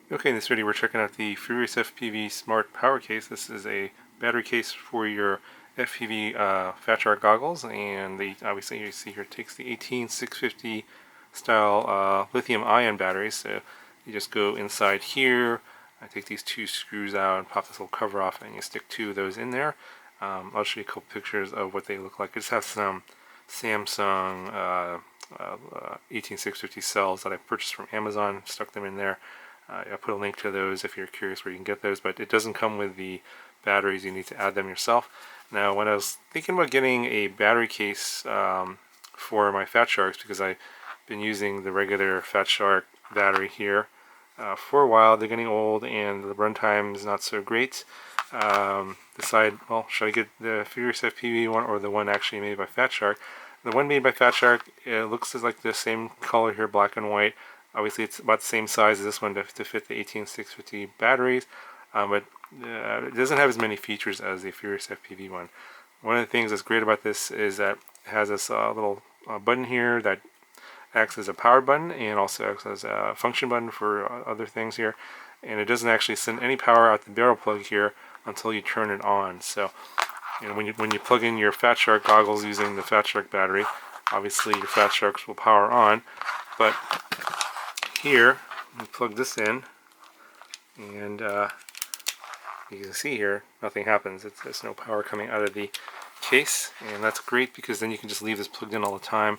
Okay, in this video we're checking out the Furious FPV Smart Power Case. This is a battery case for your FPV Fatshark goggles, and obviously you see here it takes the 18650 style lithium-ion batteries. So you just go inside here, I take these two screws out and pop this little cover off, and you stick two of those in there. I'll show you a couple pictures of what they look like. I just have some Samsung 18650 cells that I purchased from Amazon, stuck them in there. I'll put a link to those if you're curious where you can get those, but it doesn't come with the batteries. You need to add them yourself. Now, when I was thinking about getting a battery case for my Fatsharks, because I've been using the regular Fatshark battery here for a while, they're getting old and the runtime is not so great. Well, should I get the Furious FPV one or the one actually made by Fatshark? The one made by Fatshark, it looks like the same color here, black and white. Obviously, it's about the same size as this one to fit the 18650 batteries, but it doesn't have as many features as the Furious FPV one. One of the things that's great about this is that it has this little button here that acts as a power button and also acts as a function button for other things here. And it doesn't actually send any power out the barrel plug here until you turn it on. So, when you plug in your Fatshark goggles using the Fatshark battery, obviously your Fatsharks will power on, but here, we plug this in, and you can see here, nothing happens. There's no power coming out of the case, and that's great because then you can just leave this plugged in all the time,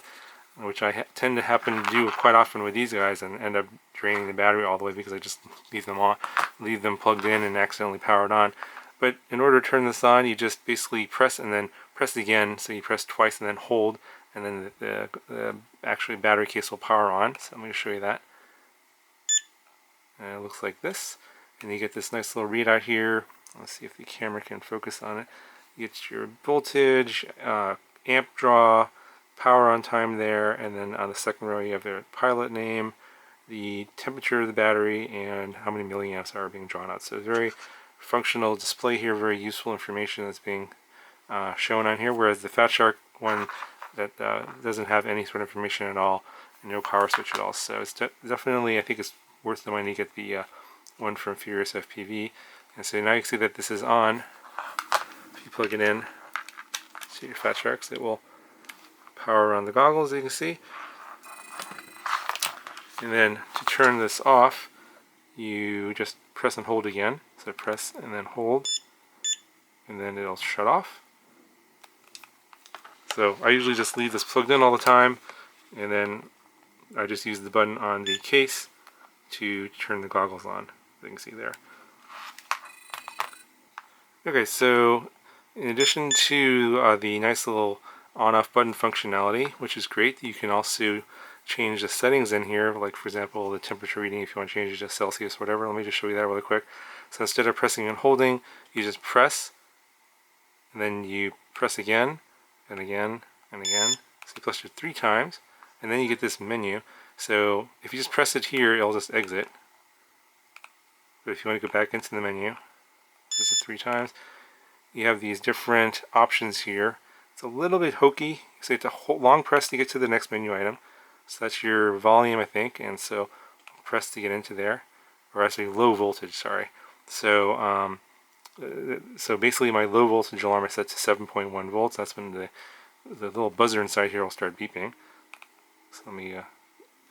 which I tend to happen to do quite often with these guys and end up draining the battery all the way because I just leave them plugged in and accidentally powered on. But in order to turn this on, you just basically press and then press again. So you press twice and then hold, and then the actual battery case will power on. So I'm going to show you that. And it looks like this, and you get this nice little readout here. Let's see if the camera can focus on it. You get your voltage, amp draw, power on time there, and then on the second row you have the pilot name, the temperature of the battery, and how many milliamps are being drawn out. So very functional display here, very useful information that's being shown on here, whereas the Fatshark one that doesn't have any sort of information at all, and no power switch at all. So it's definitely, I think it's worth the money to get the one from Furious FPV. And so now you can see that this is on. If you plug it in to your Fatsharks, it will power on the goggles, as you can see. And then to turn this off, you just press and hold again. So press and then hold, and then it'll shut off. So I usually just leave this plugged in all the time, and then I just use the button on the case to turn the goggles on, as you can see there. Okay, so in addition to the nice little on-off button functionality, which is great, you can also change the settings in here, like for example the temperature reading if you want to change it to Celsius, whatever. Let me just show you that really quick. So instead of pressing and holding, you just press, and then you press again, and again, and again. So you press it 3 times, and then you get this menu. So if you just press it here, it'll just exit. But if you want to go back into the menu, press it 3 times. You have these different options here. It's a little bit hokey. So you have to long press to get to the next menu item. So that's your volume, I think, and so press to get into there. Or actually low voltage, sorry. So so basically my low voltage alarm is set to 7.1 volts. That's when the little buzzer inside here will start beeping. So let me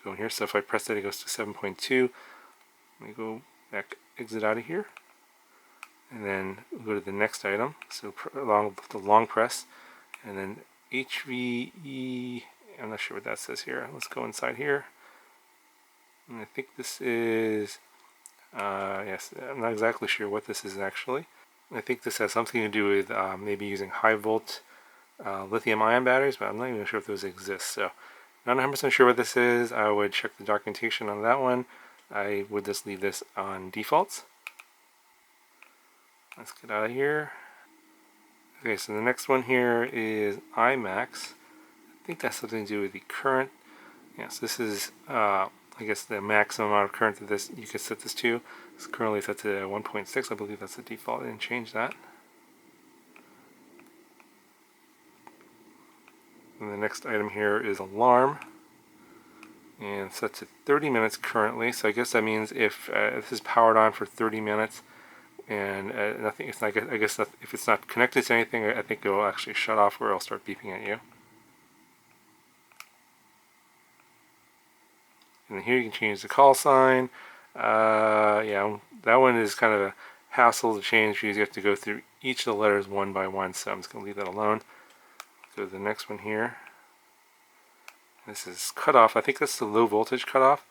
go in here. So if I press that, it goes to 7.2. Let me go back, exit out of here, and then we'll go to the next item. So along the long press, and then HVE. I'm not sure what that says here. Let's go inside here. And I think this is yes. I'm not exactly sure what this is actually. I think this has something to do with maybe using high volt lithium-ion batteries, but I'm not even sure if those exist. So not 100% sure what this is. I would check the documentation on that one. I would just leave this on defaults. Let's get out of here. Okay, so the next one here is IMAX. I think that's something to do with the current. Yes, this is I guess the maximum amount of current that this you can set this to. It's currently set to 1.6. I believe that's the default. I didn't change that. And the next item here is alarm. and set to 30 minutes currently. So I guess that means if this is powered on for 30 minutes and nothing, it's not, I guess if it's not connected to anything, I think it will actually shut off or it'll start beeping at you. And here you can change the call sign. Yeah, that one is kind of a hassle to change because you have to go through each of the letters one by one, so I'm just going to leave that alone. Go to the next one here. This is cutoff. I think that's the low voltage cutoff.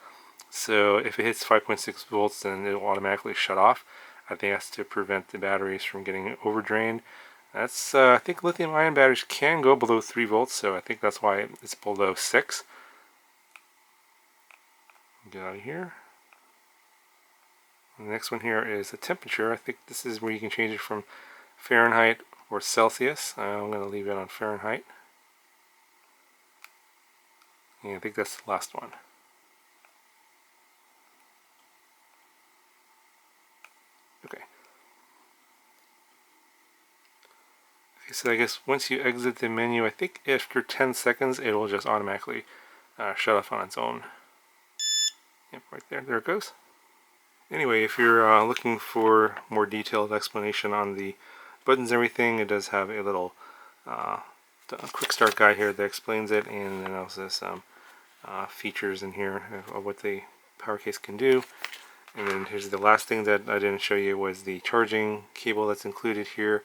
So if it hits 5.6 volts, then it will automatically shut off. I think that's to prevent the batteries from getting overdrained. That's I think lithium-ion batteries can go below 3 volts, so I think that's why it's below 6. Get out of here. The next one here is the temperature. I think this is where you can change it from Fahrenheit or Celsius. I'm going to leave it on Fahrenheit. And I think that's the last one. Okay. Okay, so I guess once you exit the menu, I think after 10 seconds it will just automatically shut off on its own. Yep, right there. There it goes. Anyway, if you're looking for more detailed explanation on the buttons and everything, it does have a little quick start guide here that explains it, and then also some features in here of what the power case can do. And then here's the last thing that I didn't show you was the charging cable that's included here.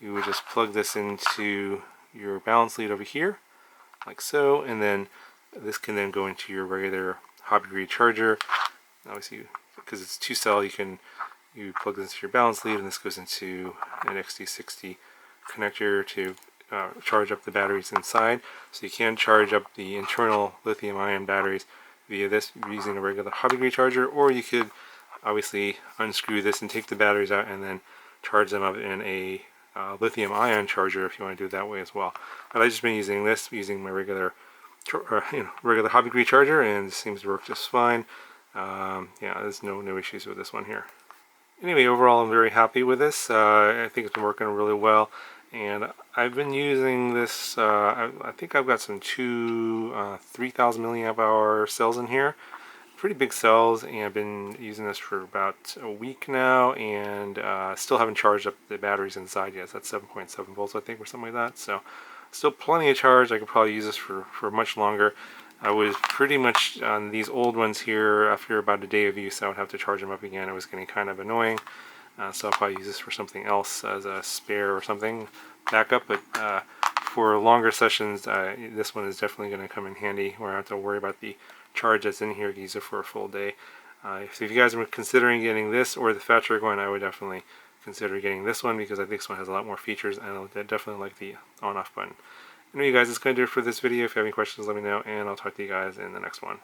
You would just plug this into your balance lead over here, like so, and then this can then go into your regular hobby grade charger. Obviously, because it's 2-cell, you plug this into your balance lead, and this goes into an XT60 connector to charge up the batteries inside. So you can charge up the internal lithium-ion batteries via this using a regular hobby grade charger, or you could obviously unscrew this and take the batteries out and then charge them up in a lithium-ion charger if you want to do it that way as well. But I've just been using this, using my regular regular hobby grade charger, and it seems to work just fine. Yeah, there's no issues with this one here. Anyway, overall I'm very happy with this. I think it's been working really well, and I've been using this, I think I've got some 3,000 milliamp hour cells in here. Pretty big cells, and I've been using this for about a week now, and still haven't charged up the batteries inside yet. So that's 7.7 volts I think, or something like that. So still plenty of charge. I could probably use this for much longer. I was pretty much on these old ones here, after about a day of use I would have to charge them up again. It was getting kind of annoying, so I'll probably use this for something else as a spare or something, backup. But for longer sessions, this one is definitely going to come in handy, where I don't have to worry about the charge that's in here to use it for a full day. So if you guys are considering getting this or the Fatshark one, I would definitely consider getting this one, because I think this one has a lot more features, and I definitely like the on-off button. Anyway, you guys, that's going to do it for this video. If you have any questions, let me know, and I'll talk to you guys in the next one.